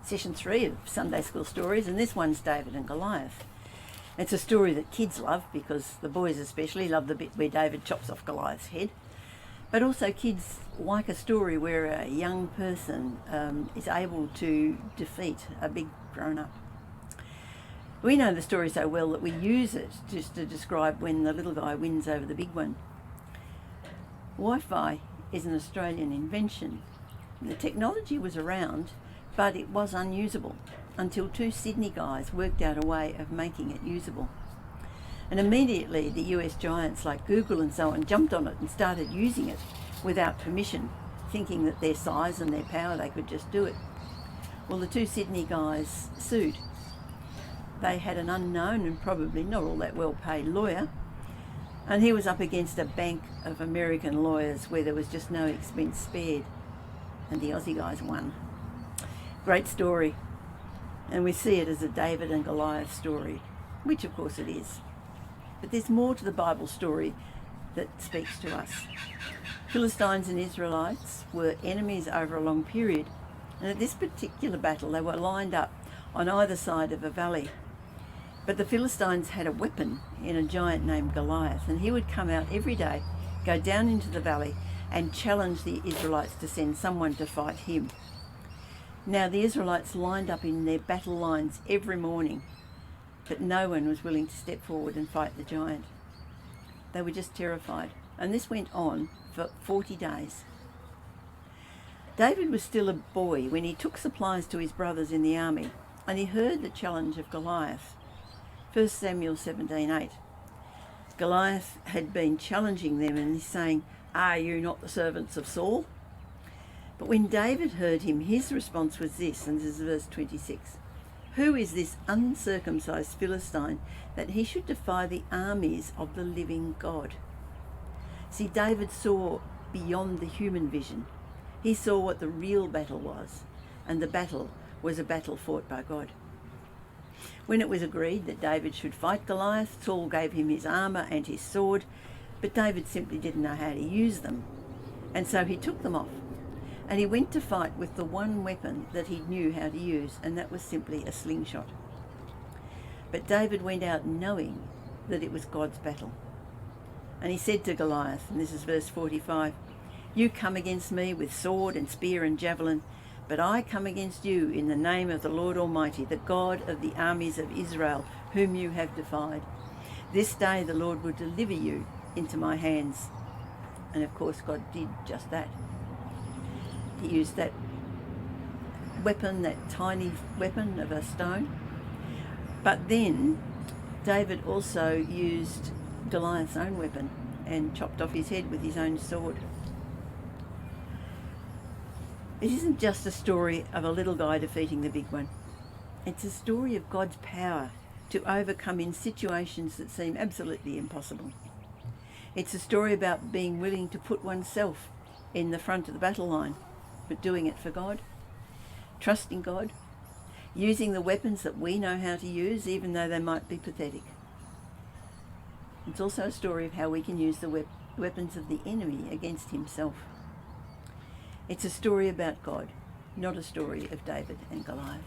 session 3 of Sunday School Stories, and this one's David and Goliath. It's a story that kids love because the boys especially love the bit where David chops off Goliath's head. But also kids like a story where a young person is able to defeat a big grown-up. We know the story so well that we use it just to describe when the little guy wins over the big one. Wi-Fi is an Australian invention. The technology was around, but it was unusable until 2 Sydney guys worked out a way of making it usable. And immediately the US giants like Google and so on jumped on it and started using it without permission, thinking that their size and their power, they could just do it. Well, the 2 Sydney guys sued. They had an unknown and probably not all that well paid lawyer, and he was up against a bank of American lawyers where there was just no expense spared, and the Aussie guys won. Great story, and we see it as a David and Goliath story, which of course it is. But there's more to the Bible story that speaks to us. Philistines and Israelites were enemies over a long period, and at this particular battle they were lined up on either side of a valley. But the Philistines had a weapon in a giant named Goliath, and he would come out every day, go down into the valley and challenge the Israelites to send someone to fight him. Now the Israelites lined up in their battle lines every morning, but no one was willing to step forward and fight the giant. They were just terrified, and this went on for 40 days. David was still a boy when he took supplies to his brothers in the army, and he heard the challenge of Goliath. 1 Samuel 17:8. Goliath had been challenging them and he's saying, "Are you not the servants of Saul?" But when David heard him, his response was this, and this is verse 26. "Who is this uncircumcised Philistine that he should defy the armies of the living God?" See, David saw beyond the human vision. He saw what the real battle was, and the battle was a battle fought by God. When it was agreed that David should fight Goliath, Saul gave him his armour and his sword, but David simply didn't know how to use them. And so he took them off, and he went to fight with the one weapon that he knew how to use, and that was simply a slingshot. But David went out knowing that it was God's battle. And he said to Goliath, and this is verse 45, "You come against me with sword and spear and javelin, but I come against you in the name of the Lord Almighty, the God of the armies of Israel, whom you have defied. This day the Lord will deliver you into my hands." And of course God did just that. He used that weapon, that tiny weapon of a stone. But then David also used Goliath's own weapon and chopped off his head with his own sword. It isn't just a story of a little guy defeating the big one. It's a story of God's power to overcome in situations that seem absolutely impossible. It's a story about being willing to put oneself in the front of the battle line, but doing it for God, trusting God, using the weapons that we know how to use, even though they might be pathetic. It's also a story of how we can use the weapons of the enemy against himself. It's a story about God, not a story of David and Goliath.